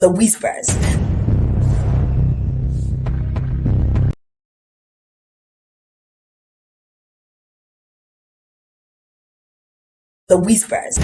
The Whispers. The Whispers.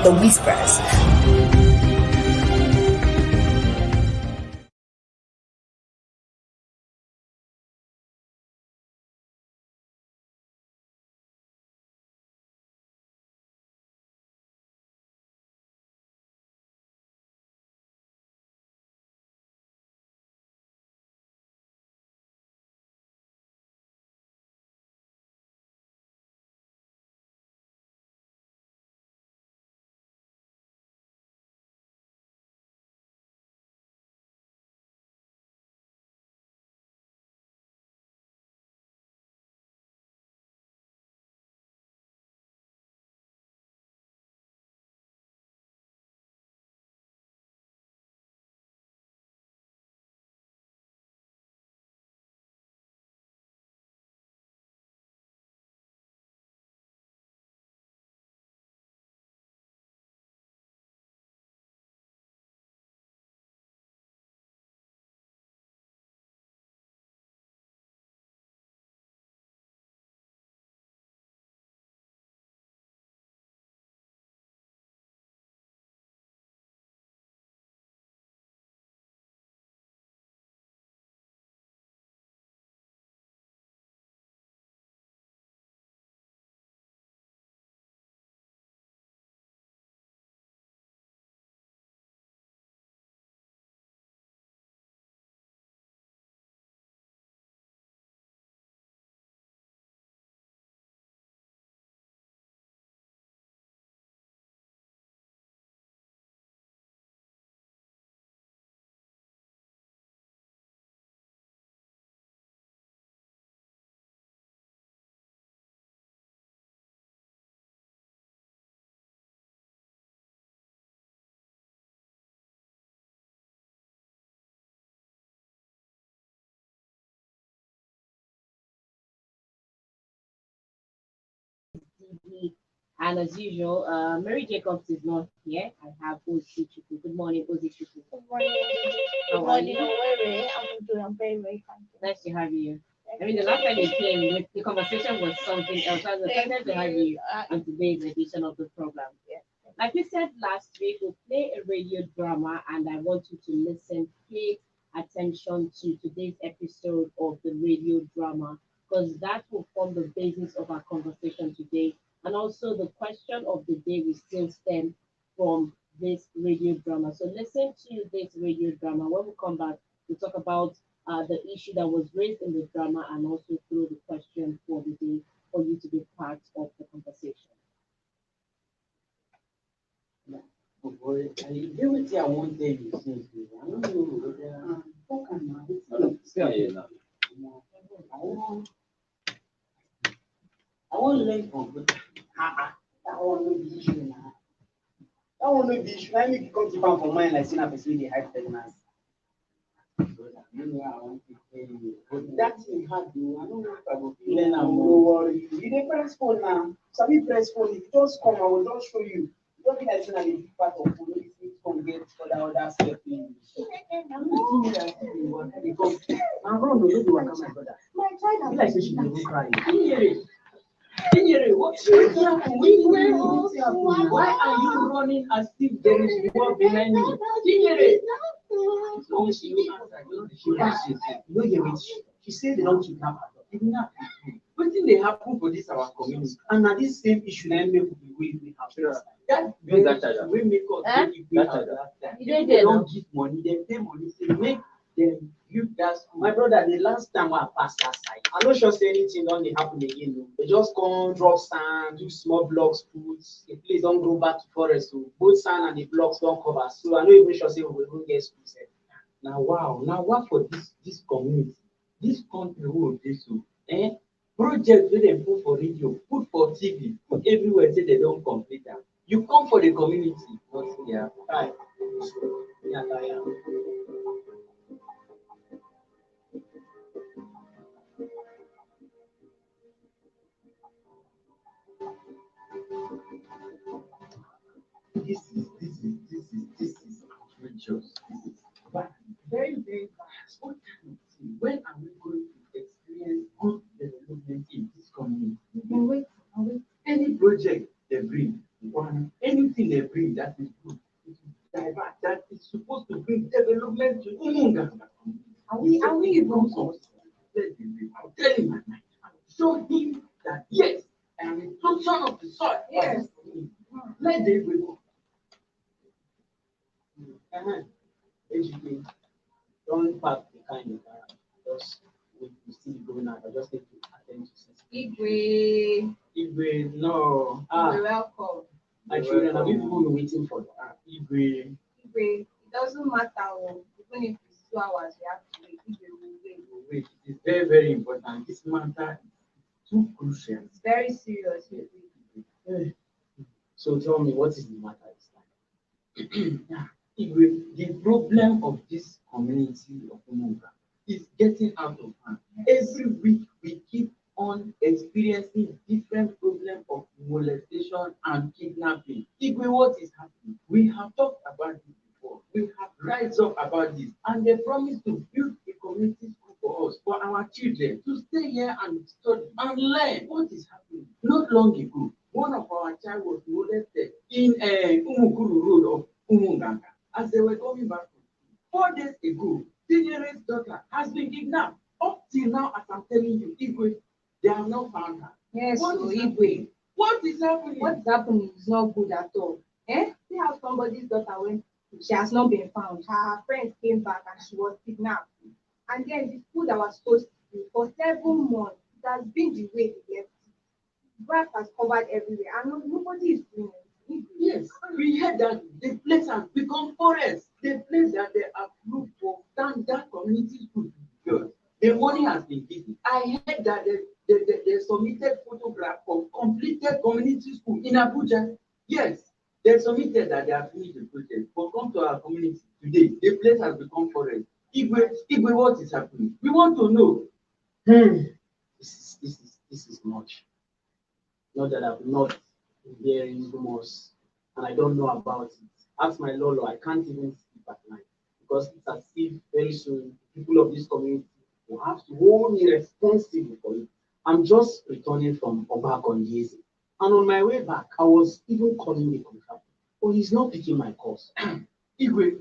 The Whispers. And as usual, Mary Jacobs is not here. I have Ozi Chuku. Good morning, Ozi Chuku. Good morning. How are you? I'm very, very fine. Nice to have you. I mean, the last time you came, the conversation was something else. I was excited to have you on today's edition of the program. Like we said last week, we'll play a radio drama, and I want you to listen, pay attention to today's episode of the radio drama, because that will form the basis of our conversation today. And also, the question of the day will still stem from this radio drama. So, listen to this radio drama. When we come back, we'll talk about the issue that was raised in the drama and also through the question for the day for you to be part of the conversation. Oh boy, I do it here one day you see. I don't know whether how can I stay here now. I want to learn from that one no be issue now. That one no be issue. I make you come keep am for mind like saying I person dey hide pregnancy. You know I want to tell you. But that thing hard though. I don't know if I go fit learn am. No worry. You dey press phone now. Sabi press phone. If you just come, I will just show you. You don't be like saying I dey big part of phone. If you come get other step in. I'm not doing that. I'm wrong. No, you waka my brother. I like say she dey even cry. Kinyere, what's happened? Why are you running as if there is war behind you? Kinyere! No, she no answer. No, hear it. She said they don't kidnap her. Kidnap. Wetin dey happen for this our community? And now this same issue na make we have first. That we make us if we have that. They don't give money, they pay money, say make them build that school. My brother, the last time I passed that side, I no sure say anything don dey happen again. No. They just come drop sand, do small blocks, put the place don't go back to forest. So both sand and the blocks don't cover. So I no even sure say we will even get school set. Now wow for this community, this country who dey so. Projects wey dem put for radio, put for TV, put everywhere say they don't complete them. You come for the community, not here. Right. Yeah, yeah. This is outrageous. This is bad. Very, very bad. What kind of thing? When are we going to experience good development in this community? Wait. Any project they bring, anything they bring that is good, it is divert, that is supposed to bring development to Umunga. Are we even so? I'll tell him at night. Show him that yes, I am a function of the soil. Yes. Let them go. Basically, don't pack the kind of just we still going out. I just need to attend to something. Igwe, no. You're welcome. My children, have you people been waiting for that? Igwe, it doesn't matter. Even if it's 2 hours, we have to wait. Igwe will wait. It is very, very important. This matter is too crucial. It's very serious. So tell me, what is the matter this time? The problem of this community of Umunga is getting out of hand. Every week we keep on experiencing different problems of molestation and kidnapping. What is happening? We have talked about this before. We have rise up about this, and they promise to build a community school for us, for our children, to stay here and study and learn what is happening. Not long ago, one of our child was molested in Umukuru Road of Umunganga as they were coming back from school. 4 days ago, Tinyere's daughter has been kidnapped. Up till now, as I'm telling you, Igwe, they have not found her. Yes, What so is Igwe. What is happening? What's happening is not good at all. See how somebody's daughter went, she has not been found. Her friends came back and she was kidnapped. And then the school that was supposed to be for 7 months, it has been the way they left it. Grass has covered everywhere and nobody is doing it. Yes, we heard that the place has become forest. The place that they approved for standard community school to be built. The money has been given. I heard that they submitted photograph of completed community school in Abuja. Yes, they submitted that they have finished the project. But come to our community today, the place has become forest. Igwe, what is happening? We want to know. This is much. Not that I've not been hearing rumors and I don't know about it. Ask my Lolo, I can't even sleep at night because it's as if very soon people of this community will have to hold me responsible for it. I'm just returning from Obakondiese, and on my way back, I was even calling the contractor, but he's not picking my calls. Igwe,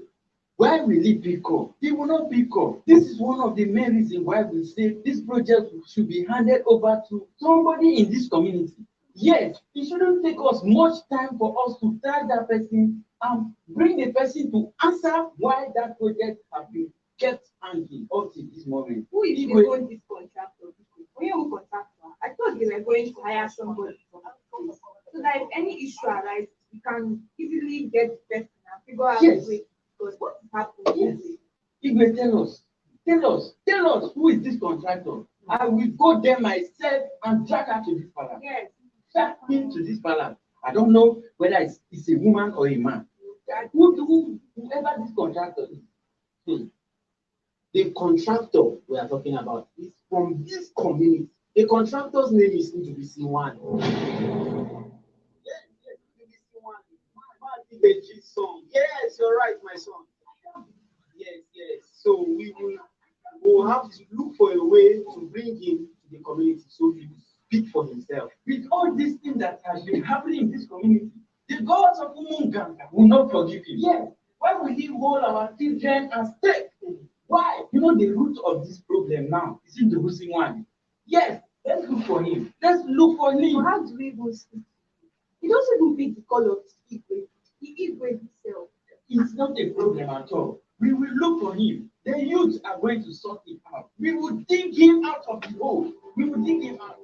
why will he pick up? He will not pick up. This is one of the main reasons why we say this project should be handed over to somebody in this community. Yes, it shouldn't take us much time for us to tell that person and bring the person to answer why that project has been kept hanging up to this moment. Who is even this contractor? I thought they were going to hire somebody so that if any issue arises, we can easily get the person and figure out Yes. the way because what is happening. Yes. Igwe, tell us who is this contractor? I will go there myself and drag her to this palace. Yes. Drag him to this palace. I don't know whether it's a woman or a man. Whoever this contractor is. The contractor we are talking about is from this community. The contractor's name is Ndubisi1. Yes, Ndubisi1. Song. Yes, you're right, my son. Yes. So we will have to look for a way to bring him to the community, so he will speak for himself. With all these things that has been happening in this community, the gods of Umunganga will not forgive him. Yes. Why will he hold our children and stake? Why? You know the root of this problem now is in the Rusi one. Yes, let's look for him. Let's look for him. How do we even speak? He doesn't even pick the color of his Igwe. He Igwe himself. It's not a problem at all. We will look for him. The youth are going to sort it out. We will dig him out of the hole. We will dig him out.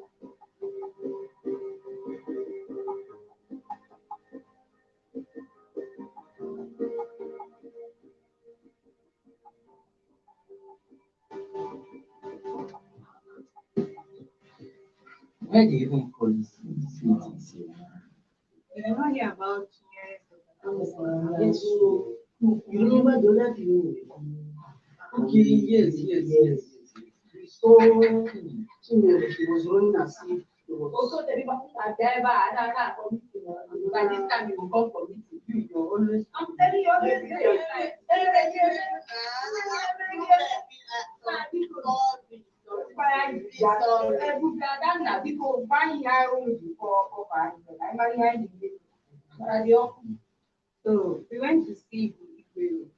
Why do you even call this meetings here? You don't hear about Yes. You remember the other thing? Okay, yes. So, she was running as if it was. Also, the people are there, by this time you will come for meeting. You're always. I'm telling you, always get your time. So we went to see Igwe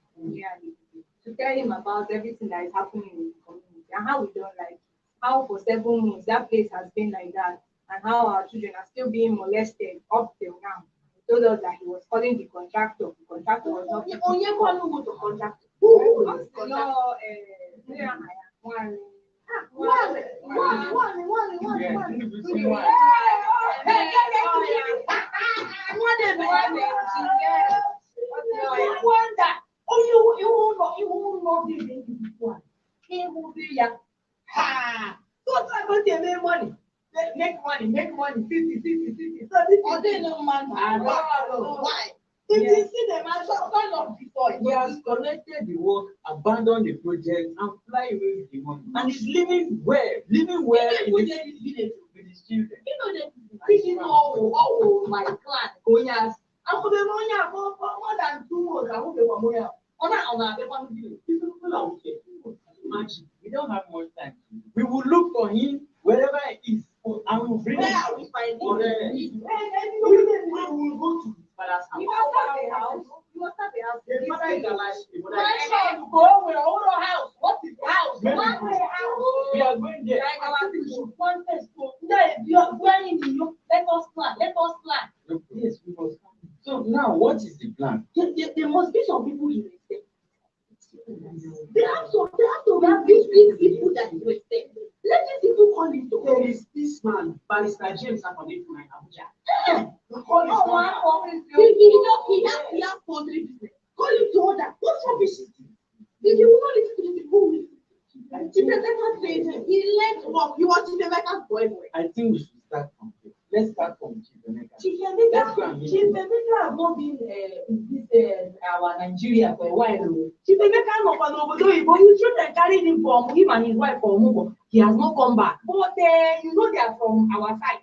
to tell him about everything that is happening in the community and how we don't like it. How for 7 months that place has been like that, and how our children are still being molested up till now. He told us that he was calling the contractor. The contractor was not. The contractor. Who was the Make money, 50. So this is no man. Why? If you see them, I saw kind of before. He has connected the work, abandoned the project, and fly away with the money. And he's living well in the village with his children. This is all my clan. Goyas. I'm for the money for more than 2 months. I won't be for money. On our paper, People are okay. Imagine, we don't have much time. We will look for him wherever he is, and we will bring him. where are we finding him? We will go to his father's house. You must have a house. You must have a house. The father is alive. The mother is Why not go with our own house? What is the house? Maybe One way house. We are going there. Like our people. One place. If you are going in, let us plan. Yes, we must. So now, what is the plan? There must be some people you respect. They have to have these people that you respect. Let these people call it. There is this man, Barrister James Akonefu in Abuja. He has poultry business. Call him to order. What's rubbish? If you will not listen to the people, Chifemeka said he let work. You are Chifemeka's boy. I think we should start from here. Let's start from Chifemeka. Let's go and meet him. Chifemeka has not been in this our Nigeria for a while. Chifemeka no for Obodo Oyibo. His children carried him from him and his wife for Omugo. He has not come back. But you know they are from our side.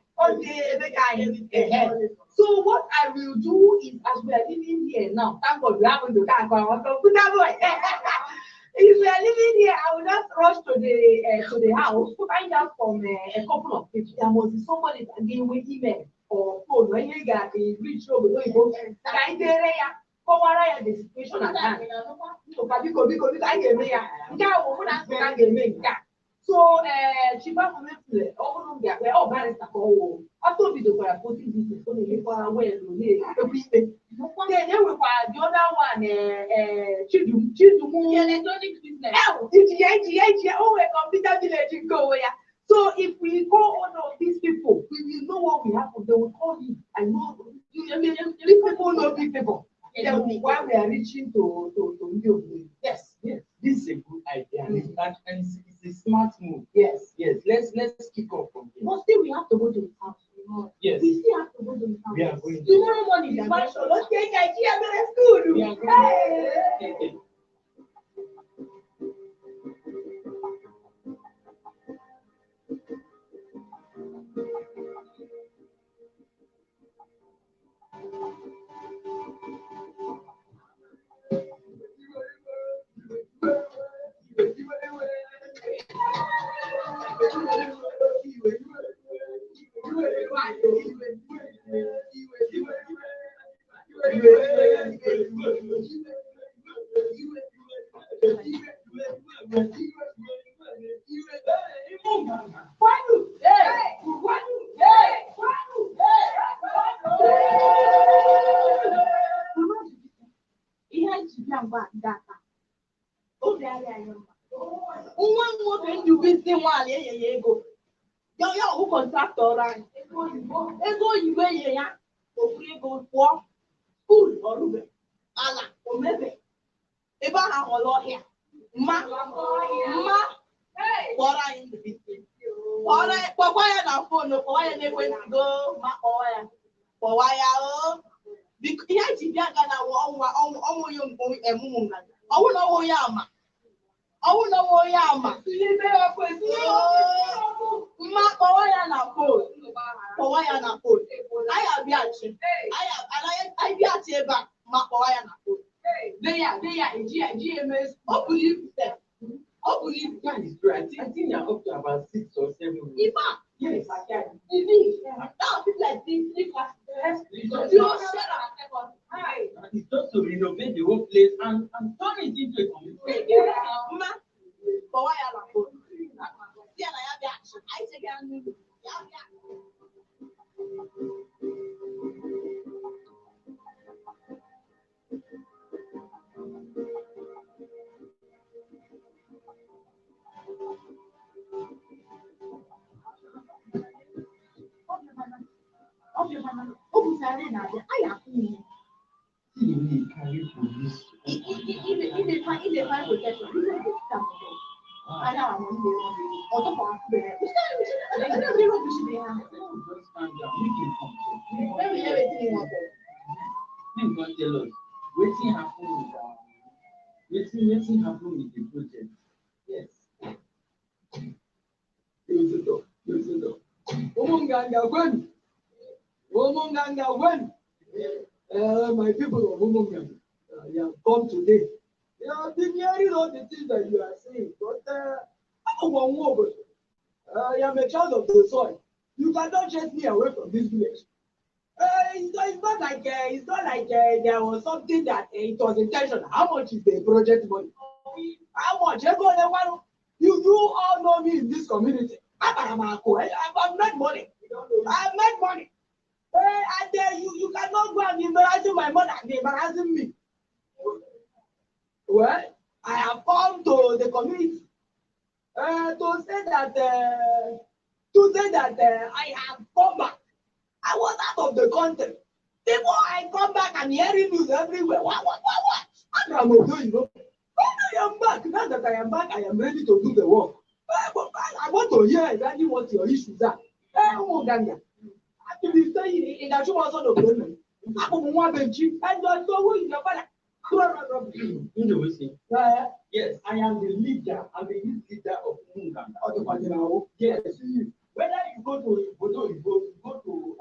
So what I will do is, as we are living here now, thank God we happen to thank our computer boy. If we are living here, I will just rush to the house to find out from a couple of people. There must be somebody that gave me email or phone when you get the reach over the situation at hand. So, Chiba Family, all the way, oh, Barrister, oh, I told you they were putting this on the paper where they will find the other one, Chidu, electronic business. Oh, a computer village go where. So, if we go on of these people, we will know what we have to do. They will call you. I know people know people. Why we are reaching to you. Yes, this is a good idea, and it's a smart move. Yes. Let's kick off from here. But still, we have to go to the house. Yes. We still have to go to the house. We are going. Tomorrow morning, the man shall not take Nigeria to the school. We are going. Hey. Ihe njibia mgbe data obi arịa anyị mma nwa nwoke njubisi nwaanyị enye ya ego ya ọhụ kọntraktọ ọrụ anyị ego oyibo enye ya ofuru ego pụọ skuul ọrụbe ala omebe ebe ahụ ahụla ọhịa mma kpọrọ anyị njubisi kpọkwa ya na fonu kpọwa ya n'ekwentị go ma kpọwa ya o biko ihe ji bịa ga na ọnwụ ya emume ngana ọnwụ na ọnwụ ya ama mma kpọwa ya na fon anyị abịachi anyị bịachi ebe a ma kpọwa ya na fon ọ bụrụ ibu That is true. I think you're up to about 6 or 7 weeks. Iba. Yes. Now people like this, It's just to renovate the whole place and turn it into a community. Mma, kpọwa ya na fon. Ya na ya bịachi anyị chege ya n'ihu ya bịa. Ọ bụtara na-abịa anyị akwụ ihe See the way you carry police. Ibe fine protection ndị ga-esita mụrụ anya amụ ndị ọtọpụ akụbere Just stand down. Make it comfort. Make God tell us wetin happen with wetin happen with the project. Yes. Close the door. Umunganga when my people of Umunganga, you have come today. You have been hearing all the things that you are saying, but I am a child of the soil. You cannot chase me away from this village. It's not like there was something that it was intentional. How much is the project money? How much? You all know me in this community. I've made money. I made money. And then you cannot go and be embarrassing my mother and embarrassing me. Well, I have come to the community to say that I have come back. I was out of the country. Before I come back and hearing news everywhere. What? I am back. Now that I am back, I am ready to do the work. But I want to hear exactly what your issues are. Uganda. I be saying in that you also the government. I don't want to cheap. And you are so who is your father? Yes, I am the leader. I'm the youth leader of Munganga. Yes. Whether you go to Ibodo, you go to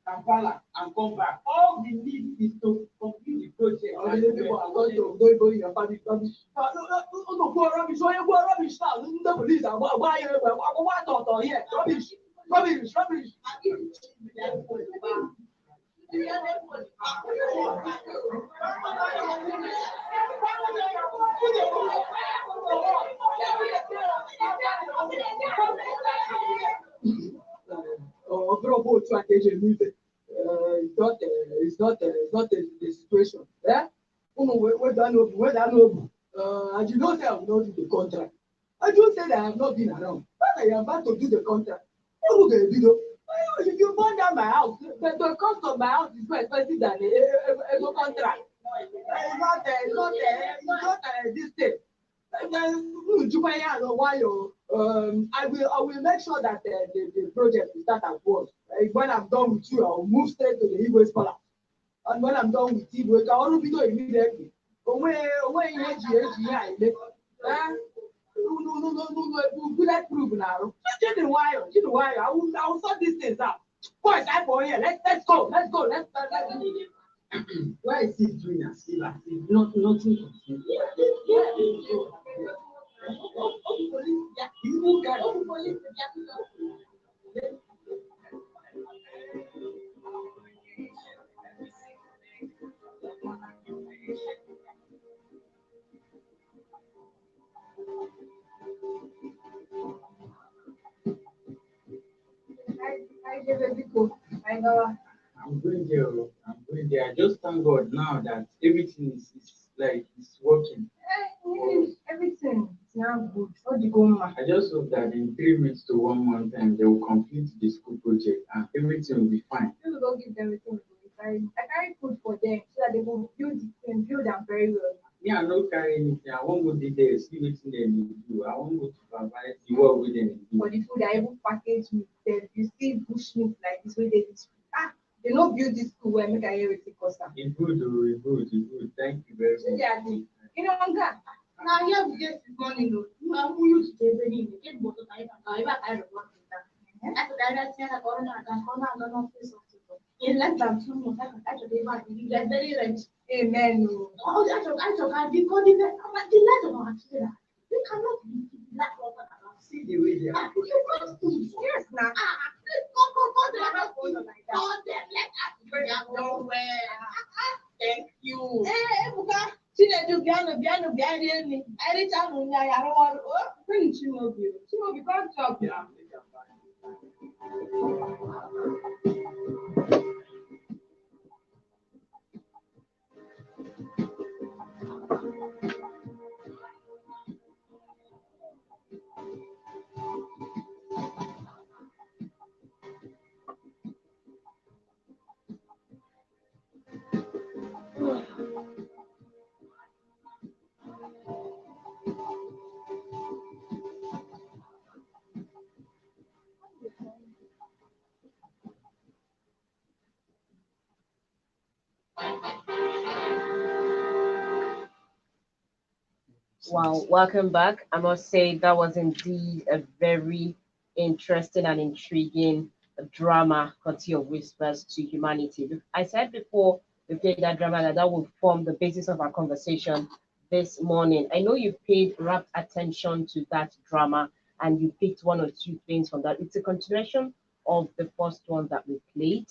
Kampala and come back, all we need is to complete the project. All the people are going to go in your family. Rubbish. No, go rubbish. Why you go rubbish now? The police are why here? Rubbish. It's not the situation. Yeah? And you know say I will not do the contract. I just said I have not been around. But I am about to do the contract. If you burn down my house, the cost of my house is more expensive than a contract. It's not this thing. I will make sure that the project will start at once. When I'm done with you, I will move straight to the Igwe Scholar. And when I'm done with Igwe, I will be doing immediately. No, bulletproof now. Just the wire. I will sort these things out. Boys, I for here. Let's go. Why is he doing as if nothing? I'm going there. I'm going there. I just thank God now that everything is like it's working. Everything is now good. What do you go, ma? I just hope that in 3 months to 1 month time they will complete the school project and everything will be fine. We will go give them everything. I carry food for them so that they will build them very well. Me, I no carry anything. I won't go there, see wetin dem dey do. I won't go to provide the work with them. For the food, I even package meat. Then you see bush meat like this way they this. They no build this school where make I hear everything cost am. It's good, oh, it's good, it's good. Thank you very much. Yeah, you know, now here we get this morning, you have who used to be in the get both of I don't want that. That's the guy that said, I don't know this of people. In less than 2 months, I should be back. You get very rich. Amen. Oh, I did go in there. I'm like, the letter of Akira. We cannot be that water. See the way they are. Yes, now. Go, they are not going like that. Oh, let us bring up nowhere. Thank you. Eh, Buka. Chinedu Biano, anytime when I are bring Chimobi. Chimobi, come talk now. Wow, welcome back. I must say that was indeed a very interesting and intriguing drama, Country of Whispers to Humanity. I said before we played that drama that will form the basis of our conversation this morning. I know you paid rapt attention to that drama and you picked one or two things from that. It's a continuation of the first one that we played,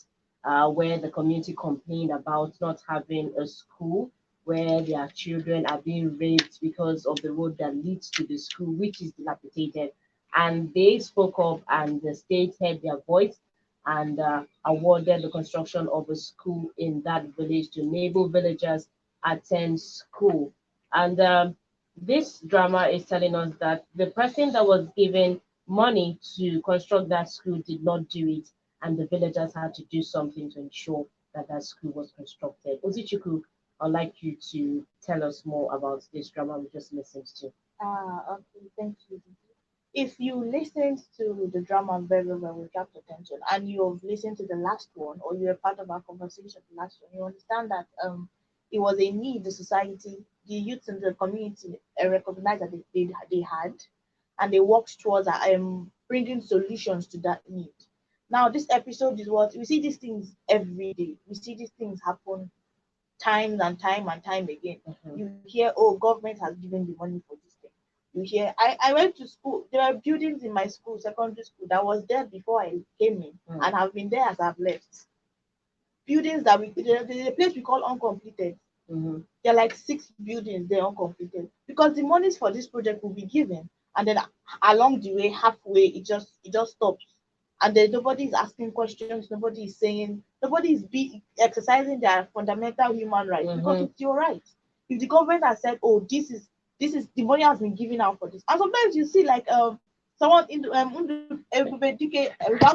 where the community complained about not having a school where their children are being raped because of the road that leads to the school, which is dilapidated. And they spoke up, and the state heard their voice and awarded the construction of a school in that village to enable villagers attend school. And this drama is telling us that the person that was given money to construct that school did not do it, and the villagers had to do something to ensure that that school was constructed. Ozichukwu, I'd like you to tell us more about this drama we just listened to. Okay, thank you. If you listened to the drama very well with rapt attention and you have listened to the last one or you're part of our conversation the last one, you understand that it was a need the society, the youth in the community recognized that they had and they worked towards bringing solutions to that need. Now, this episode is what we see these things every day. We see these things happen time and time again. You hear, oh, government has given the money for this thing. You hear, I went to school. There are buildings in my school, secondary school, that was there before I came in and have been there as I've left. Buildings that there's a place we call uncompleted. There are like 6 buildings there uncompleted because the monies for this project will be given, and then along the way, halfway, it just stops. And then nobody is asking questions, nobody is exercising their fundamental human rights because it's your right. If the government has said, oh, this is the money has been given out for this, and sometimes you see like someone in without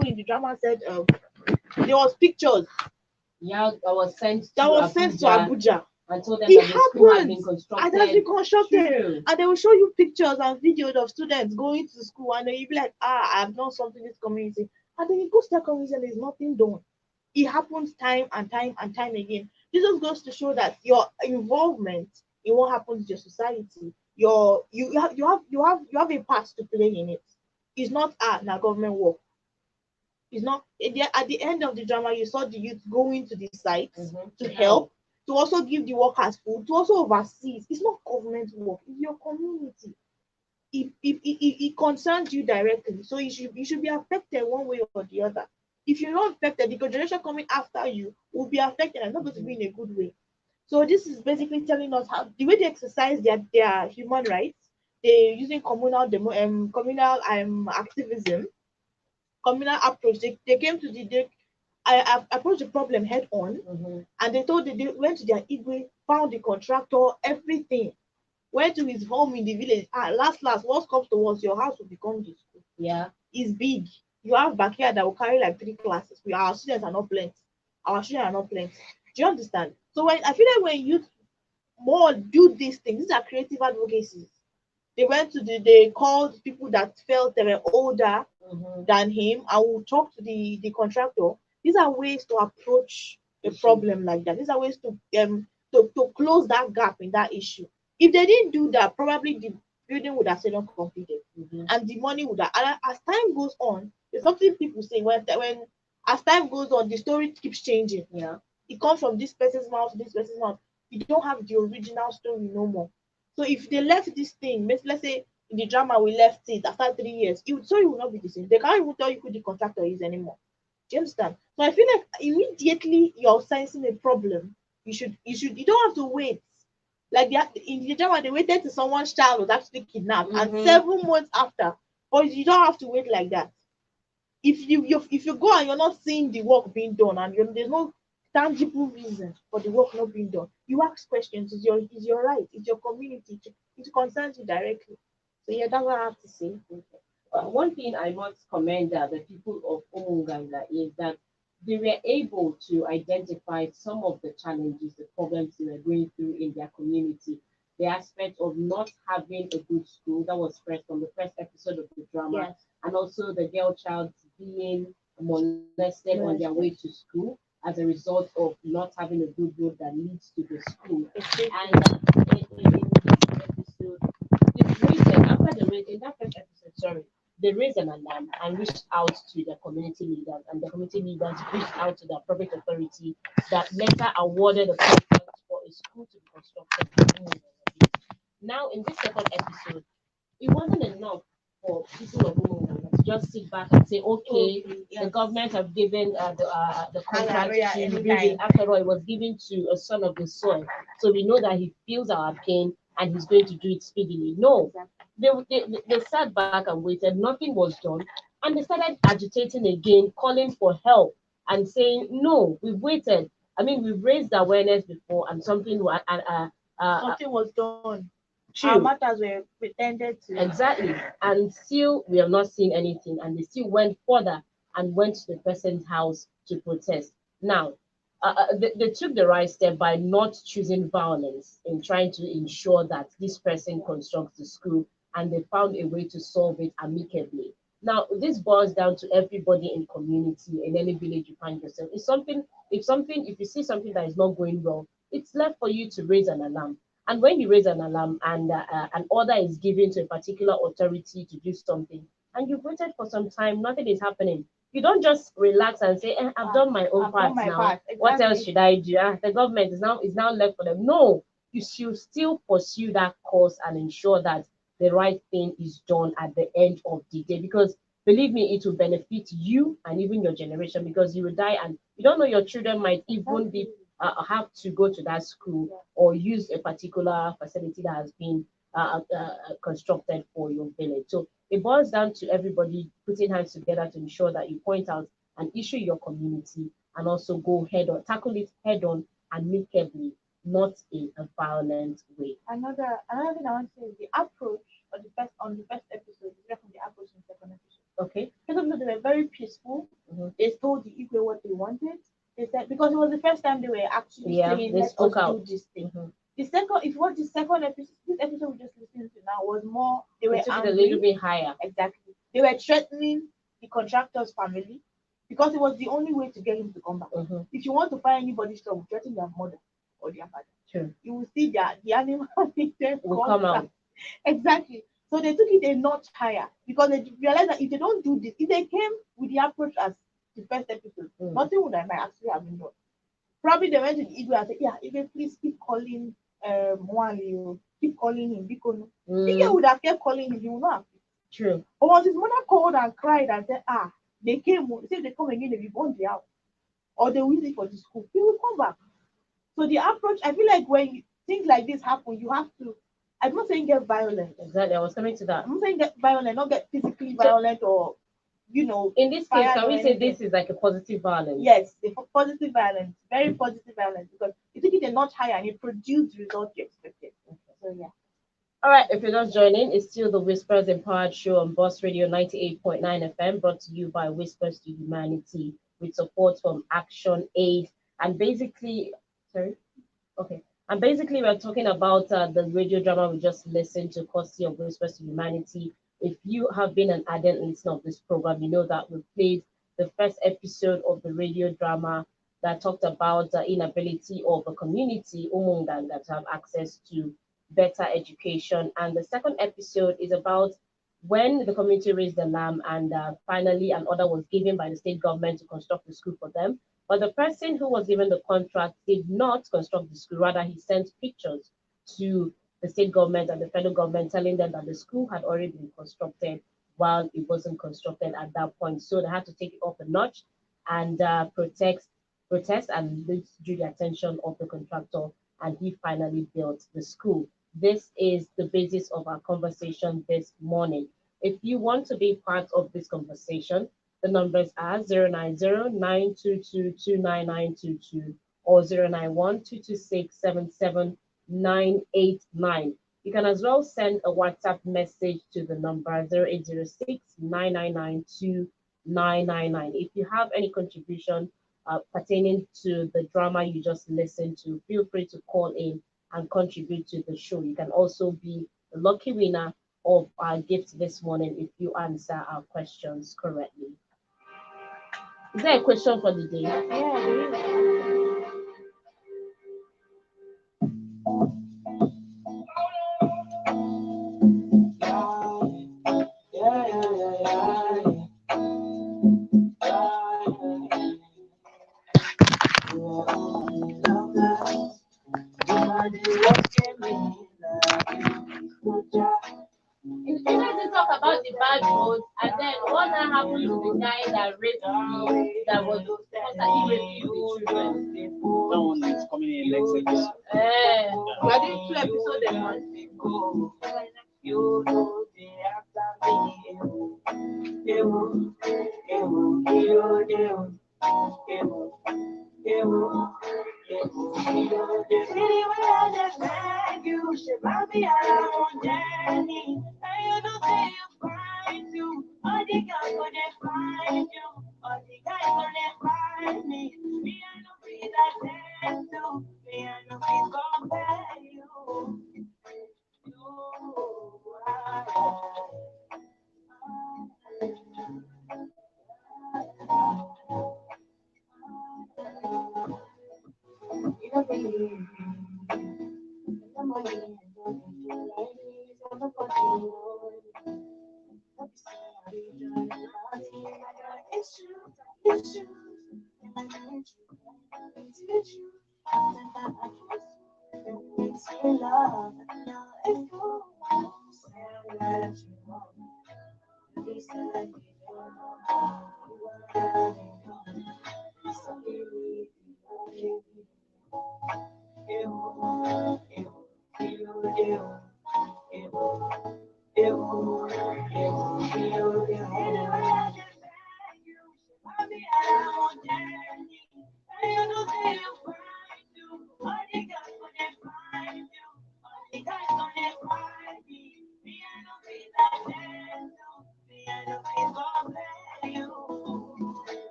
going the drama said there was pictures. Yeah, that was sent to Abuja. And told them It that the school had been happens. It has been constructed. True. And they will show you pictures and videos of students going to school, and then you'll be like, I have done something in this community. And then you go to that community and there's nothing done. It happens time and time again. This just goes to show that your involvement in what happens in your society, you have a part to play in it. It's not now government work. It's not at the end of the drama, you saw the youth going to the sites to help, to also give the workers food, to also oversee. It's not government work, it's your community. It concerns you directly. So you should be affected one way or the other. If you're not affected, the generation coming after you will be affected and not going to be in a good way. So this is basically telling us how the way they exercise their human rights, they're using communal activism, communal approach. They came to I approached the problem head on, and they told they went to their Igwe, found the contractor, everything, went to his home in the village. Last, what comes to us, your house will become the school. Yeah. It's big. You have backyard that will carry like 3 classes. Our students are not plenty. Do you understand? So when I feel like when youth more do these things, these are creative advocacies. They called people that felt they were older than him. I will talk to the contractor. These are ways to approach a problem like that. These are ways to close that gap in that issue. If they didn't do that, probably the building would have still not completed, and the money would have. And as time goes on, there's something people say when as time goes on, the story keeps changing. Yeah, it comes from this person's mouth to this person's mouth. You don't have the original story no more. So if they left this thing, let's say in the drama we left it after 3 years, story will not be the same. They can't even tell you who the contractor is anymore. Do you understand? So I feel like immediately you're sensing a problem, you don't have to wait. Like in the drama, they waited till someone's child was actually kidnapped, and 7 months after. But you don't have to wait like that. If you go and you're not seeing the work being done, and there's no tangible reason for the work not being done, you ask questions. Is your right? It's your community. It concerns you directly. So yeah, that's what I have to say. One thing I must commend the people of Umunganga is that they were able to identify some of the challenges, the problems they were going through in their community. The aspect of not having a good school that was stressed on the first episode of the drama, Yes. and also the girl child being molested on their way to school as a result of not having a good road that leads to the school. And in this episode, in that first episode, sorry, they raised an alarm and reached out to the community leaders, and the community leaders reached out to the appropriate authority that later awarded a contract for a school to be constructed. Now, in this second episode, it wasn't enough for people of Umunganga to just sit back and say, okay, the government have given the contract to build it. After all, it was given to a son of the soil. So we know that he feels our pain and he's going to do it speedily. No, they sat back and waited. Nothing was done. And they started agitating again, calling for help and saying, no, we've waited. I mean, we've raised awareness before and something was done. True. Our matters were pretended to. Exactly. And still, we have not seen anything. And they still went further and went to the person's house to protest. Now, they took the right step by not choosing violence in trying to ensure that this person constructs the school, and they found a way to solve it amicably. Now, this boils down to everybody in community, in any village you find yourself. If you see something that is not going well, it's left for you to raise an alarm. And when you raise an alarm and an order is given to a particular authority to do something, and you've waited for some time, nothing is happening. You don't just relax and say, I've done my own part now. Exactly. What else should I do? The government is now left for them. No, you should still pursue that course and ensure that the right thing is done at the end of the day. Because believe me, it will benefit you and even your generation, because you will die and you don't know, your children might even be have to go to that school or use a particular facility that has been constructed for your village. So it boils down to everybody putting hands together to ensure that you point out an issue in your community and also go head on, tackle it head on amicably, not in a violent way. Another thing I want to say is the approach on the first episode is different from the approach in the second episode. Okay. First episode, they were very peaceful. They told the Igwe what they wanted. They said, because it was the first time they were actually saying, they spoke out. Do this thing. The second, if you watch the second episode, this episode we just listened to now was more, they were angry. A little bit higher. Exactly. They were threatening the contractor's family because it was the only way to get him to come back. If you want to find anybody's trouble, threaten their mother or their father. Sure. You will see that the animal will come out. Exactly. So they took it a notch higher because they realized that if they don't do this, if they came with the approach as the first episode, nothing would have actually have been done. Probably they went to the Igwe and said, Igwe, please keep calling Mwali, keep calling him. Igwe would have kept calling him, he would not have. True. But once his mother called and cried and said, they came, they said they come again, they will burn the house. Or they will use it for the school, he will come back. So the approach, I feel like when things like this happen, you have to, I'm not saying get violent. Exactly, I was coming to that. I'm not saying get violent, not get physically violent or In this case, fired can or we say anything. this is like a positive violence? Yes, the positive violence, very positive violence, because you took it a notch higher and it produced the result you expected. So yeah. All right, if you're just joining, it's still the Whispers Empowered Show on Boss Radio 98.9 FM, brought to you by Whispers to Humanity with support from Action Aid. And basically, sorry, okay. And basically, we're talking about the radio drama we just listened to, courtesy of Whispers to Humanity. If you have been an ardent listener of this program, you know that we played the first episode of the radio drama that talked about the inability of a community, Umunganga, to have access to better education. And the second episode is about when the community raised the lamb and finally an order was given by the state government to construct the school for them. But the person who was given the contract did not construct the school. Rather, he sent pictures to the state government and the federal government telling them that the school had already been constructed while it wasn't constructed at that point. So they had to take it off a notch and protest and drew the attention of the contractor, and he finally built the school. This is the basis of our conversation this morning. If you want to be part of this conversation, the numbers are 090-922-29922 or 091-226-77989. You can as well send a WhatsApp message to the number 0806-999-2999. If you have any contribution pertaining to the drama you just listened to, feel free to call in and contribute to the show. You can also be the lucky winner of our gift this morning if you answer our questions correctly. Is there a question for the day? Yeah, there is. It's better to talk about the bad roads and then what that happened to the guy that raped me, that was constantly raping the children. That one is coming in next episode. We are doing 2 episodes a month.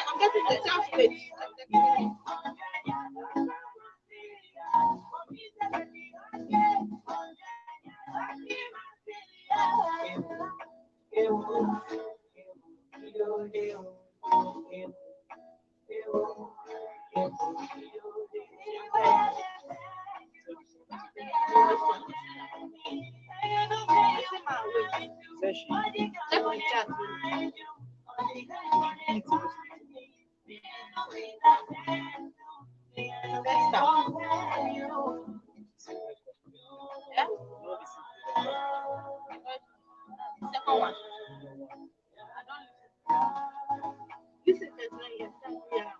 I'm getting the chance page. Check the chat. Let's start. Yeah? Second one. I don't listen. Listen, there's no yes. Yeah.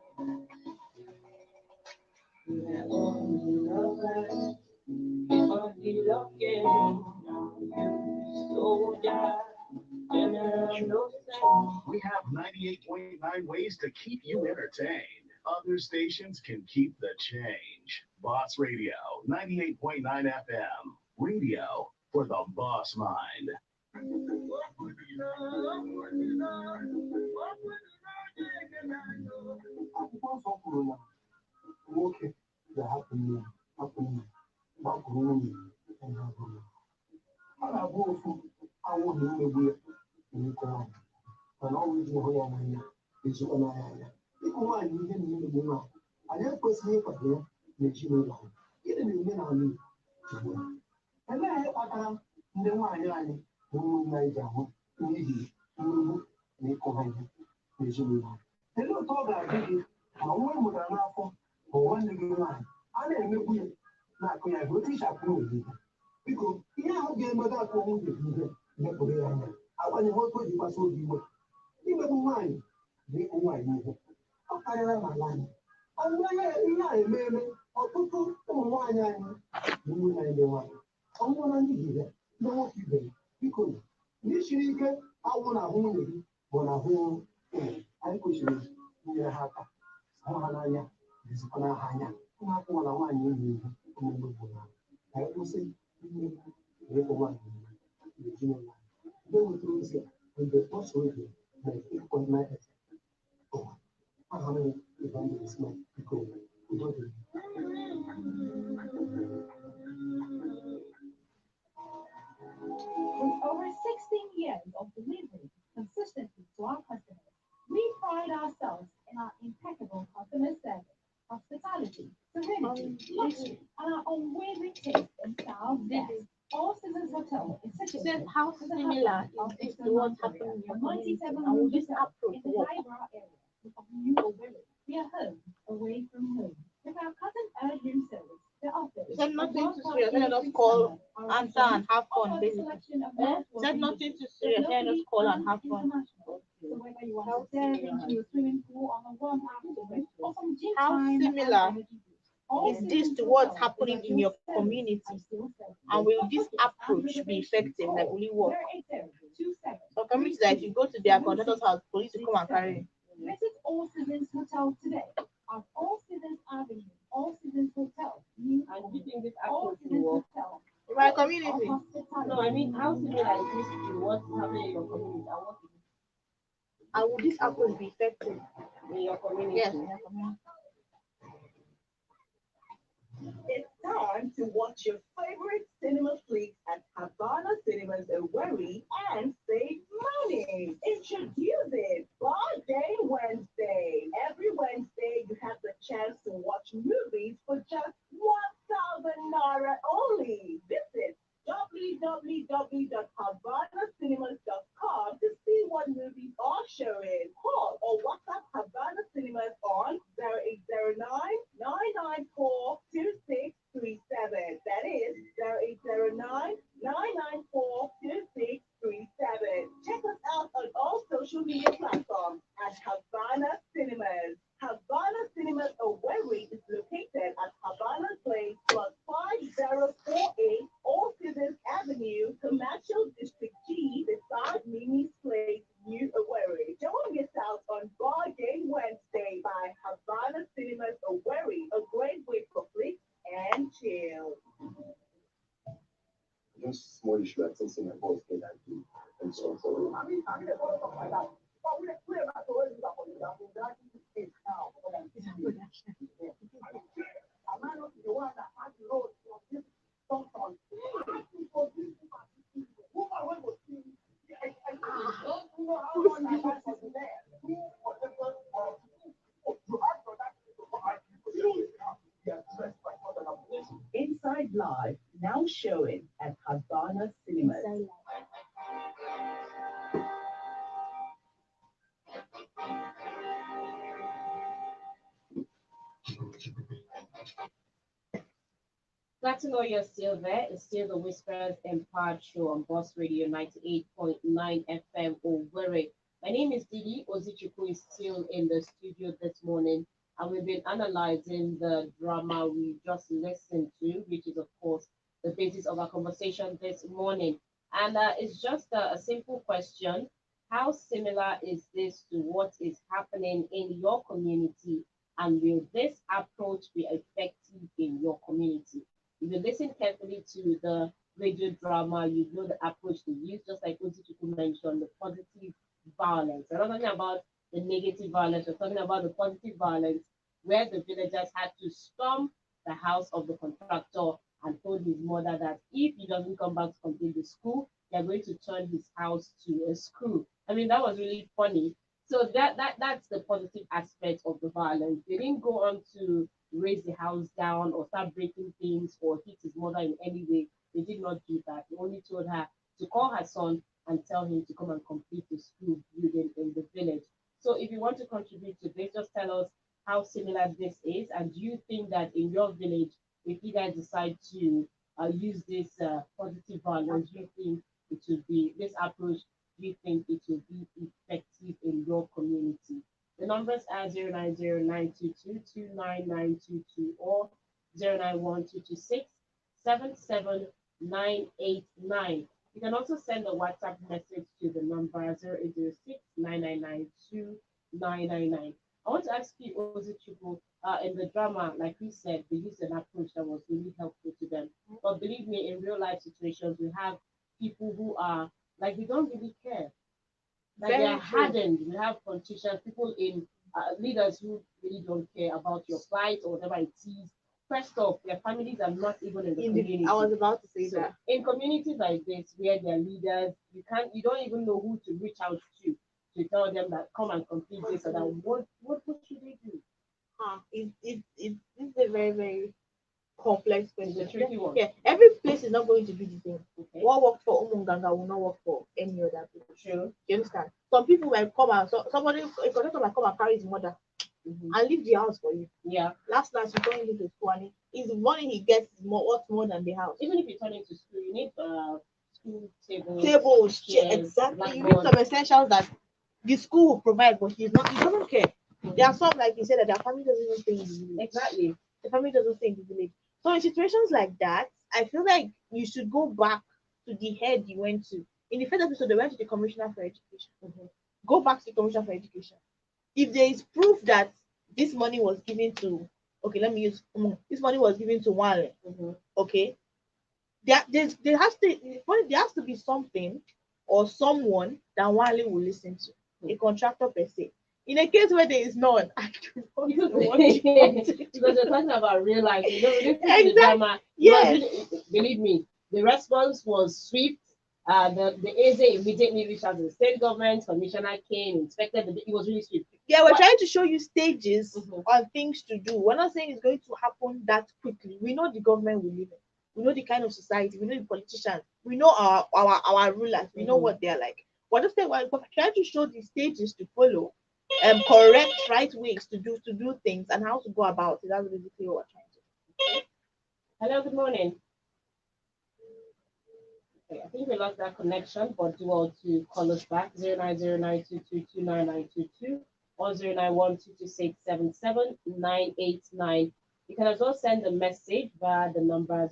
99 ways to keep you entertained. Other stations can keep the change. Boss Radio, 98.9 FM. Radio for the boss mind. Akwụkwọ nsọ kwuru na nwoke ga-ahapụ nne ya, hapụ nna, gbapụrụ nwunye ya, na hapụ ya. Ọ na-abụ ofu anwụghị mmegbu ya n'ike nwaanyị, mana ọ bụ iji hụ ya n'anya ejikwa n'anya anya. Ịkụ nwaanyị ihe na imegbu nwaanyị, anyị ekwesịghị ịkwado ya n'ezinụlọ anyị. Gịnị na-eme n'ala Igbo ugbu a? Elee ihe kpatara ndị nwaanyị anyị na ụmụnne anyị ji ahụ n'ihi mmegbu na ịkụ ha ihe n'ezinụlọ anyị? Olee otu ọ ga-adị gị ma nwa ị mụtara n'afọ bụ nwanne gị nwaanyị a na-emegbu ya na-akụ ya ihe otu ichapụ n'obi gị? Biko, ihe ahụ ga-emega akụ nwunye gị ihe nyepụrụ ya anya, agbanyeghị otu o ji gbasa obi iwe. Imegbu nwaanyị na ịkụ nwaanyị ihe ọ karịra n'ala anyị. Ọnwụnye ihe a eme ọtụtụ ụmụ nwaanyị anyị na ụmụnne anyị ndị nwaanyị ọnwụna ndị gị ya ndị nwoke ibe ya. Biko, ndị siri ike awụ na ahụ nwunye gị bụ na ahụ ụmụ anyị kwesịrị inyere ha aka hụ ha n'anya dịzikwa n'aha anya na-akwụwa na nwaanyị enyi ihe omegbe bụ na anyị kwụsị mmegbu na ịkpọ nwaanyị n'ezinụlọ anyị. Ndị nwetara ozi a mgbe ọ so oge na ịkpọ n'ahịa aha m Evangelist Mike Biko udo dị. With over 16 years of delivery consistently to our customers, we pride ourselves in our impeccable customer service, hospitality, serenity, luxury, and our unwavering taste and style of guests. All Seasons Hotel is situated How similar is this to what's happening in your community? And will this approach in the work? Highbrow area of New Owerri. We are home away from home. With our cousin urgent room service, the office. You said nothing too serious. Let us call, answer, and have fun, basically. Said nothing too serious. Let us call and have fun. So whether you want to dive into a swimming pool on a warm afternoon or some gym How time similar all is this to what's happening in your community? And will this approach be effective? Like, will it work? So community that if you go to their contractor's house, police will come and carry you. Visit All Seasons Hotel today at All Seasons Avenue, All Seasons Hotel, New And do you think this All approach Seasons will work? Hotel. In my community. No, I mean, how similar is this to what's happening in your community and what is And will this approach be effective? in your community? Yes, in your community. It's time to watch your favorite cinema flicks at Havana Cinemas Owerri and save money. Introducing Bargain Wednesday. Every Wednesday, you have the chance to watch movies for just 1,000 naira only. Visit www.havanacinemas.com to see what movies are showing. Call or WhatsApp Havana Cinemas on 0809 994 2637. That is 0809 994 2637. Check us out on all social media platforms at Havana Cinemas. Havana Cinemas Owerri is located at Havana Place plus 5048 All Seasons Avenue, Commercial District G, beside Mimi's Place, New Owerri. Don't miss out on Bargain Wednesday by Havana Cinemas Owerri, a great way for flicks and chill. Just small issue that since my boss can I do and so on. Inside Live, now showing at Havana Cinemas. Glad to know you're still there. It's still the Whispers Empowered Show on Boss Radio 98.9 FM Owerri. My name is Didi. Ozichukwu is still in the studio this morning, and we've been analyzing the drama we just listened to, which is, of course, the basis of our conversation this morning. And it's just a simple question. How similar is this to what is happening in your community? And will this approach be effective in your community? If you listen carefully to the radio drama, you know the approach they use, just like Ozichuku mentioned, the positive violence. We're not talking about the negative violence, we're talking about the positive violence where the villagers had to storm the house of the contractor and told his mother that if he doesn't come back to complete the school, they're going to turn his house to a school. I mean, that was really funny. So that's the positive aspect of the violence. They didn't go on to raise the house down or start breaking things or hit his mother in any way. They did not do that. They only told her to call her son and tell him to come and complete the school building in the village. So if you want to contribute to this, just tell us how similar this is, and do you think that in your village, if you guys decide to use this positive violence, do you think it will be this approach? Do you think it will be effective in your community? The numbers are 09092229922 or 09122677989. You can also send a WhatsApp message to the number 0806 I want to ask you, Ozichukwu, in the drama, like we said, they used an approach that was really helpful to them. But believe me, in real life situations, we have people who are like, they don't really care. Like they are hardened. We have politicians, people in leaders who really don't care about your plight or whatever it is. First off, their families are not even in the community. I was about to say So that. in communities like this, where they're leaders, you don't even know who to reach out to tell them that come and complete this or that. What should they do? It's a very, very complex question. It's a tricky one. Yeah, every place is not going to be the same. Okay. What works for Umunganga will not work for any other place. True. You understand? Some people might come and somebody a contractor might come and carry his mother and leave the house for you. Yeah. Last you turn him into school and his money he gets is worth more than the house. Even if you turn into school, you need school tables, chairs, exactly. You need some essentials that the school will provide, but he doesn't care. There are some, like you said, that their family doesn't even stay in the village. Exactly. The family doesn't stay in the village. So in situations like that, I feel like you should go back to the head you went to. In the first episode, they went to the Commissioner for Education. Go back to the Commissioner for Education. If there is proof that this money was given to, this money was given to Wale, okay, there has to be something or someone that Wale will listen to, a contractor per se. In a case where there is none, I do not know what because you're talking about real life. You know, exactly. Drama. Yes. Believe me, the response was swift. The AZ immediately reached out to the state government, commissioner came, inspected it was really swift. Yeah, we're trying to show you stages on things to do. We're not saying it's going to happen that quickly. We know the government we live in. We know the kind of society, we know the politicians, we know our rulers, we know what they're like. We're just saying we're trying to show the stages to follow, correct right ways to do things and how to go about it. That's basically what we're trying to do. Hello, good morning. Okay, I think we lost that connection, but do well to call us back 09092229922 or 09122677989. You can as well send a message via the number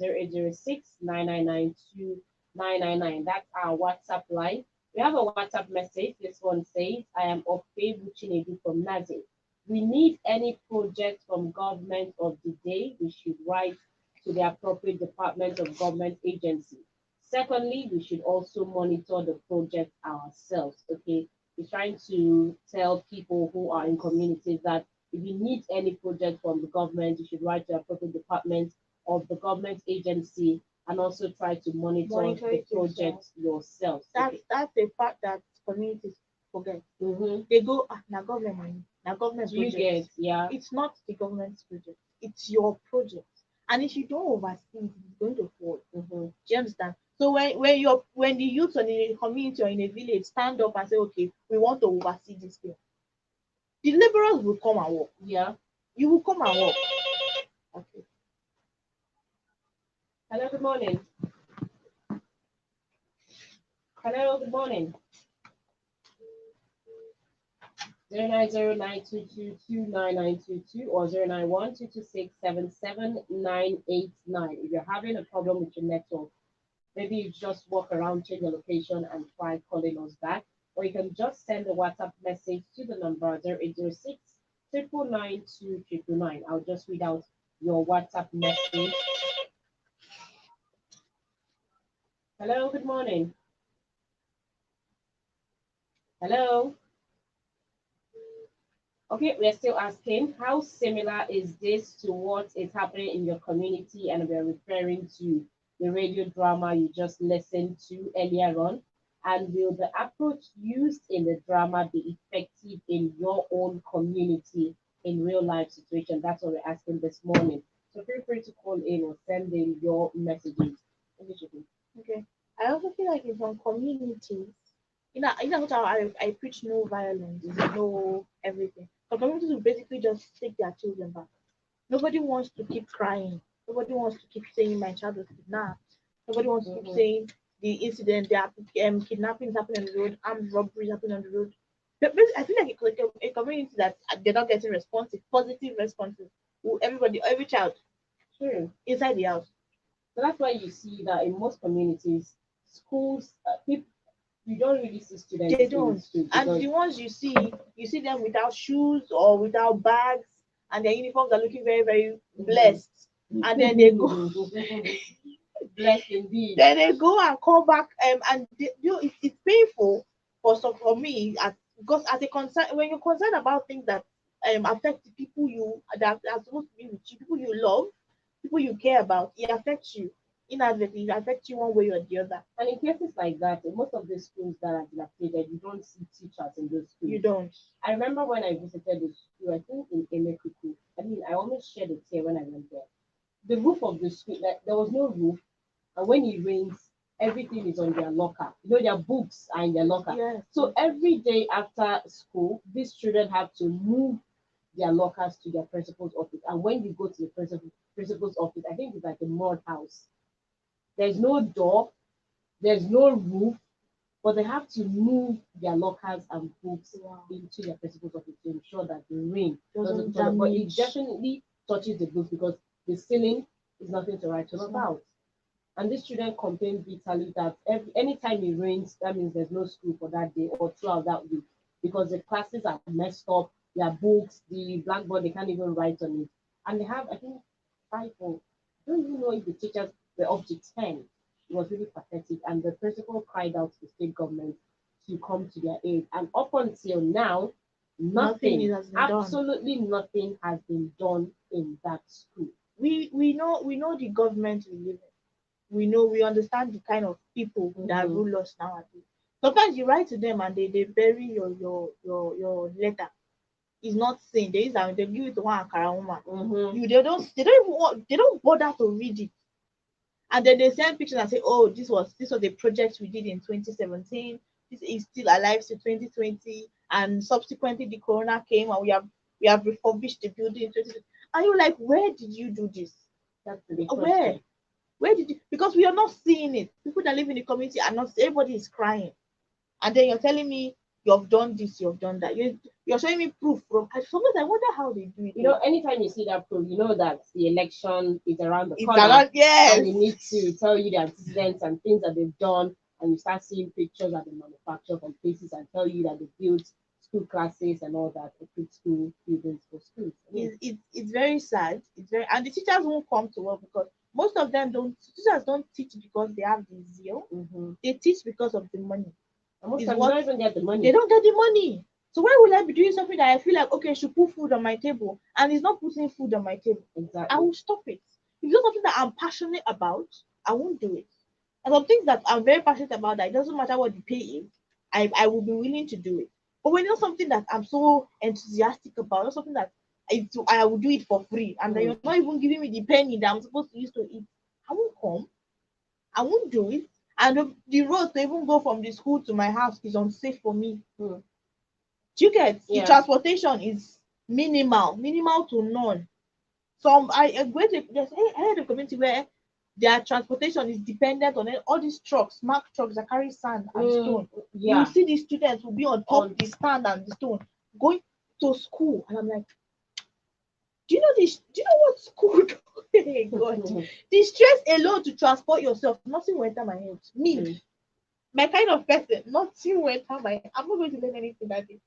0806-9992-999. That's our WhatsApp line. We have a WhatsApp message. This one says, I am Ofe Buchinedu from Nazi. We need any project from government of the day, we should write to the appropriate department of government agency. Secondly, we should also monitor the project ourselves, okay? We're trying to tell people who are in communities that if you need any project from the government, you should write to the appropriate department of the government agency and also try to monitor the project yourself. That's a part that communities forget. They go, now government project. You get, yeah. It's not the government's project. It's your project. And if you don't oversee it, it's going to fall. Do you understand? So when the youth in a community or in a village stand up and say, okay, we want to oversee this thing, the laborers will come and work. Yeah. You will come and work. Okay. Hello, good morning. Hello, good morning. 09092229922 or 09122677989. If you're having a problem with your network, maybe you just walk around, change your location, and try calling us back. or you can just send a WhatsApp message to the number 0806 992 I'll just read out your WhatsApp message. Hello, good morning. Hello. Okay, we're still asking how similar is this to what is happening in your community, and we're referring to the radio drama you just listened to earlier on. And will the approach used in the drama be effective in your own community in real life situation? That's what we're asking this morning. So feel free to call in or send in your messages. Okay. I also feel like in some communities, what I preach no violence, no everything. Some communities will basically just take their children back. Nobody wants to keep crying. Nobody wants to keep saying my child was kidnapped. Nobody wants to keep saying the incident, there are kidnappings happening on the road, armed robberies happening on the road. But I feel like a community that they're not getting responsive, positive responses. Everybody, every child, inside the house. So that's why you see that in most communities, schools, people, you don't really see students. They don't. And the ones you see them without shoes or without bags, and their uniforms are looking very, very blessed. And then they go blessed indeed. Then they go and come back, and it's painful for me because as a concern, when you're concerned about things that affect the people that are supposed to be with you, people you love, people you care about, it affects you inadvertently. It affects you one way or the other. And in cases like that, in most of the schools that are dilapidated, you don't see teachers in those schools. You don't. I remember when I visited the school, I think in Emekuku. I mean, I almost shed a tear when I went there. The roof of the school, like, there was no roof. And when it rains, everything is on their locker. Their books are in their locker. Yes. So every day after school, these children have to move their lockers to their principal's office. And when you go to the principal's office, I think it's like a mud house. There's no door, there's no roof, but they have to move their lockers and books into their principal's office to ensure that the rain doesn't fall. But it definitely touches the books because the ceiling is nothing to write home about. And these children complain bitterly that anytime it rains, that means there's no school for that day or throughout that week because the classes are messed up, their books, the blackboard, they can't even write on it. And they have, I think, 5 or I don't even know if the teachers were up to 10. It was really pathetic. And the principal cried out to the state government to come to their aid. And up until now, nothing absolutely nothing has been done in that school. We know the government we live in. We understand the kind of people that rule us nowadays. Sometimes you write to them and they bury your letter. It's not seen. They give it to one Ankara woman. They don't bother to read it. And then they send pictures and say, oh, this was a project we did in 2017. This is still alive to 2020. And subsequently the corona came and we have refurbished the building in 2020. And you're like, where did you do this? That's the big question. Where did you? Because we are not seeing it. People that live in the community are not. Everybody is crying, and then you're telling me you've done this, you've done that. You're showing me proof from. Sometimes I wonder how they do it. Anytime you see that proof, you know that the election is around the corner. Yes. And they need to tell you the antecedents and things that they've done, and you start seeing pictures at the manufacturer from places and tell you that they built school classes and all that, equipped school buildings for schools. It's very sad. And the teachers won't come to work because most of them teachers don't teach because they have the zeal. They teach because of the money. And most of them don't even get the money. They don't get the money. So why would I be doing something that I feel like, okay, I should put food on my table and it's not putting food on my table? Exactly. I will stop it. If it's something that I'm passionate about, I won't do it. And some things that I'm very passionate about, that it doesn't matter what the pay is, I will be willing to do it. But when it's something that I'm so enthusiastic about, not something that I will do it for free, and then you're not even giving me the penny that I'm supposed to use to eat, I won't come. I won't do it. And the road to even go from the school to my house is unsafe for me. Do you get? The transportation is minimal to none. I heard a community where their transportation is dependent on all these trucks, Mark trucks that carry sand and stone. You see these students will be on top of the sand and the stone going to school, and I'm like, do you know this? Do you know what school? God, the stress alone to transport yourself, nothing will enter my head. Me, my kind of person, nothing went on my. I'm not going to learn anything that day.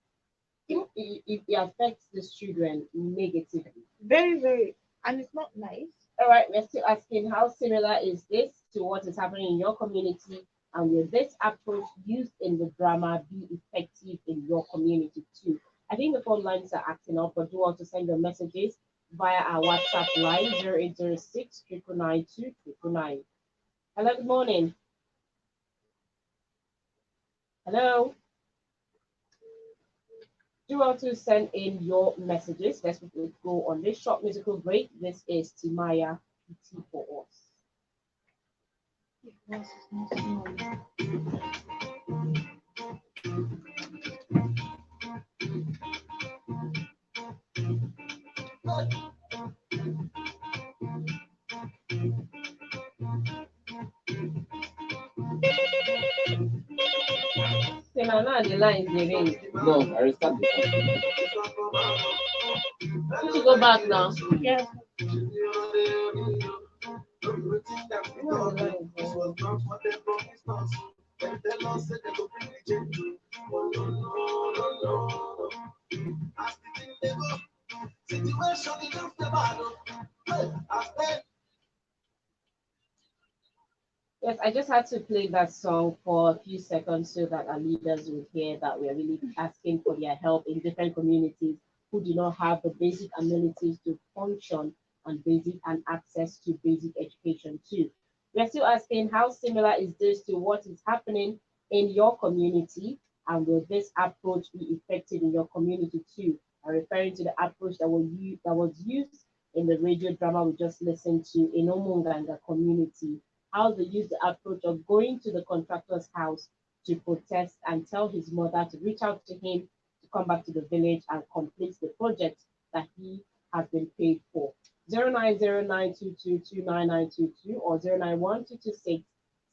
It affects the children negatively. Very, very, and it's not nice. All right, we're still asking how similar is this to what is happening in your community, and will this approach used in the drama be effective in your community too? I think the phone lines are acting up, but do also send your messages via our WhatsApp line 0806 992 Hello, good morning. Hello. Do want to send in your messages. Let's go on this short musical break. This is Timaya PT for us. Say now the line is the ring. No, I restart the You should go back now. Yeah. Yes, I just had to play that song for a few seconds so that our leaders would hear that we are really asking for their help in different communities who do not have the basic amenities to function and access to basic education too. We are still asking how similar is this to what is happening in your community, and will this approach be effective in your community too? I'm referring to the approach that was used in the radio drama we just listened to in Omunganga community, how they use the approach of going to the contractor's house to protest and tell his mother to reach out to him to come back to the village and complete the project that he has been paid for. 090922299922 or 091226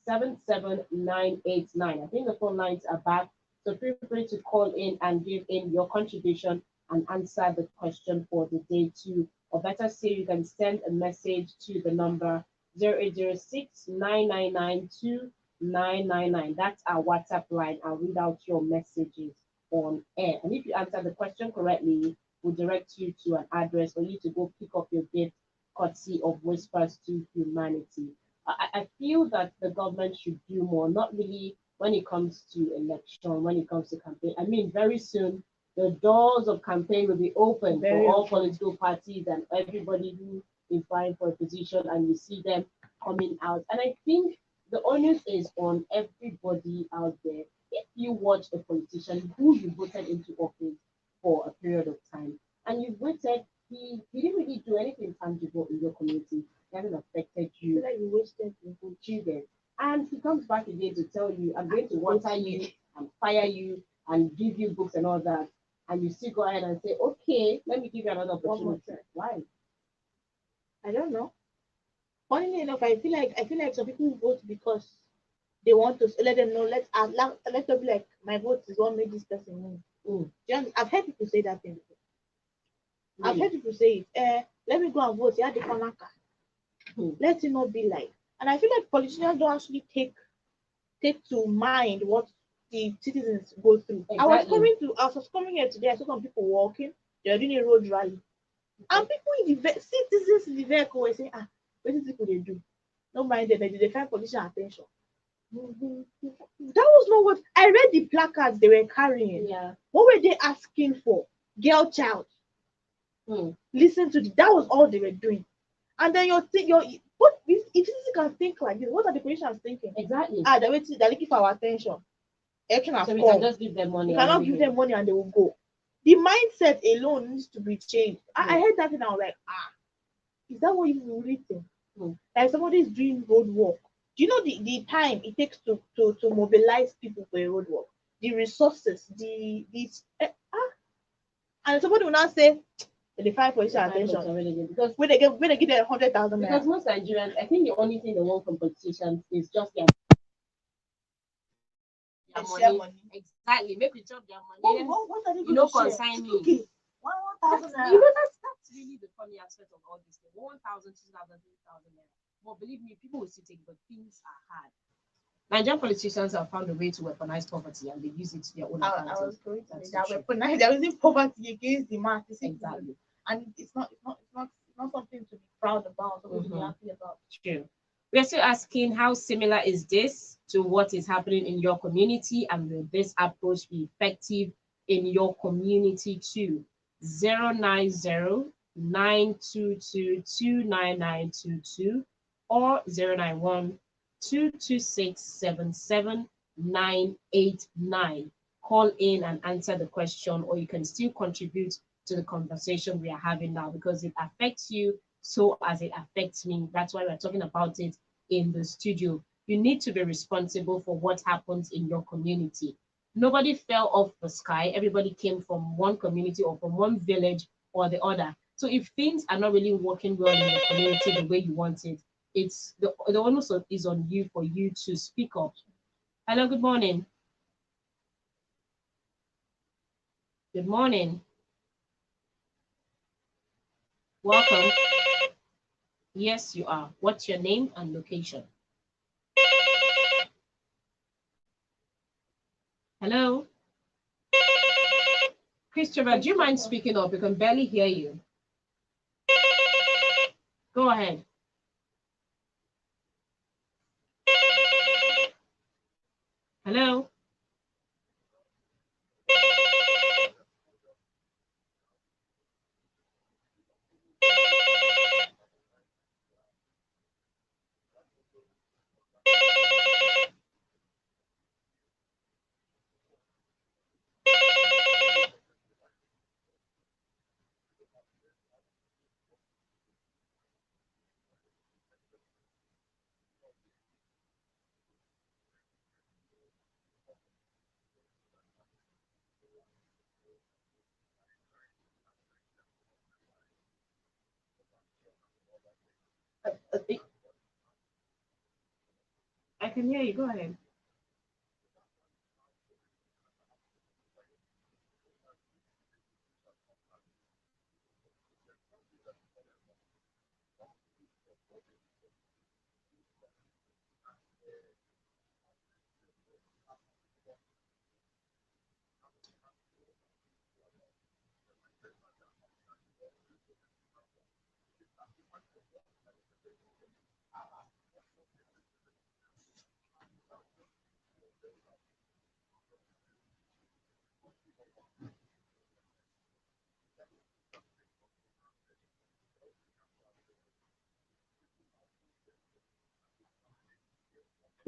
77989. I think the phone lines are back, so feel free to call in and give in your contribution and answer the question for the day too. Or better say, you can send a message to the number 0806 That's our WhatsApp line. I'll read out your messages on air. And if you answer the question correctly, we'll direct you to an address for you to go pick up your gift, courtesy of Whispers to Humanity. I feel that the government should do more, not really when it comes to election, when it comes to campaign. I mean, very soon, the doors of campaign will be open for all political parties and everybody who is vying for a position, and you see them coming out. And I think the onus is on everybody out there. If you watch a politician who you voted into office for a period of time and you voted, he didn't really do anything tangible in your community, he hasn't affected you, Like you wasted your your children. And he comes back again to tell you, I'm going to water you and fire you and give you books and all that. And you still go ahead and say, okay, let me give you another opportunity. Why? I don't know. Funnily enough, I feel like some people vote because they want to let them know. Let them be like, my vote is what made this person win. I've heard people say that thing before. I've heard people say it. Let me go and vote. Yeah, the corner card. Let it not be like. And I feel like politicians don't actually take to mind what the citizens go through. Exactly. I was coming here today. I saw some people walking. They were doing a road rally, and people in the citizens in the vehicle were saying, what is people they do? Don't mind them. They find politician attention. That was not what I read. The placards they were carrying. Yeah. What were they asking for? Girl child. Listen to that was all they were doing. And then what if you can think like this, what are the politicians thinking? Exactly. They're looking for our attention. So we can just give them money. We cannot give them money and they will go. The mindset alone needs to be changed. I heard that and I was like, is that what you really think? Like somebody is doing road work. Do you know the time it takes to mobilize people for a road work? The resources, and somebody will not say they find politician attention because when they give them 100,000. Because most Nigerians, I think the only thing they want from politicians is just their money. Exactly. Maybe chop their money. What are they you know, consign me. Okay. 1,000 naira. You know, that's really the funny aspect of all this thing. 1,000, 2,000, 3,000 naira. But believe me, people will still take, but things are hard. Nigerian politicians have found a way to weaponize poverty and they use it to their own I advantage. was going to That's say that the truth. weapon. They're using poverty against the mass. Exactly. And it's not something to be proud about or to be happy about. True. We're still asking how similar is this to what is happening in your community, and will this approach be effective in your community too? 090-922-29922 or 091-226-77989. Call in and answer the question, or you can still contribute to the conversation we are having now because it affects you so as it affects me. That's why we're talking about it in the studio. You need to be responsible for what happens in your community. Nobody fell off the sky. Everybody came from one community or from one village or the other. So if things are not really working well in your community the way you want it, it's the onus is on you for you to speak up. Hello, good morning. Good morning. Welcome. Yes, you are. What's your name and location? Hello? Christopher, do you mind speaking up? We can barely hear you. Go ahead. Hello? I can hear you. Go ahead.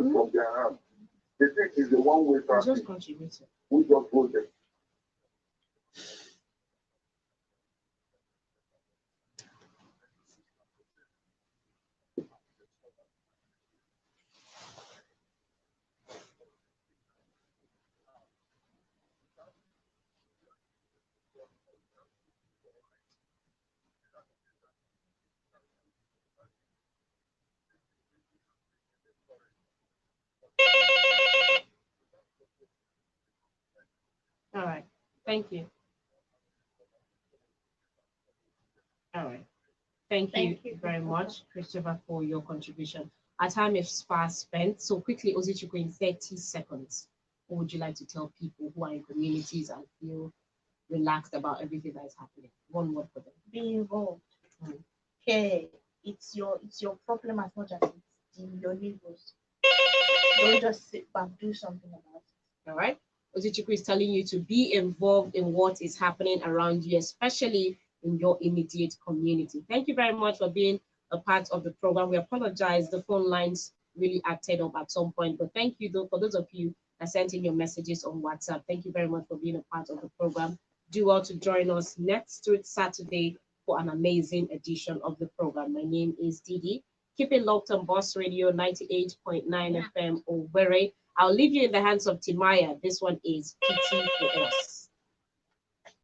Of their hand. The thing is the one-way traffic. Just contributing. We just voted. All right. Thank you. All right. Thank you very much, Christopher, for your contribution. Our time is fast spent. So quickly, Ozichukwu, in 30 seconds, what would you like to tell people who are in communities and feel relaxed about everything that is happening? One word for them. Be involved. Okay. It's your problem as much as it's your neighbors. Don't just sit back, do something about it. All right. Ozichukwu is telling you to be involved in what is happening around you, especially in your immediate community. Thank you very much for being a part of the program. We apologize. The phone lines really acted up at some point, but thank you though for those of you that sent in your messages on WhatsApp. Thank you very much for being a part of the program. Do well to join us next Saturday for an amazing edition of the program. My name is Didi. Keep it locked on Boss Radio 98.9 FM Owerri. I'll leave you in the hands of Timaya. This one is Pity for Us.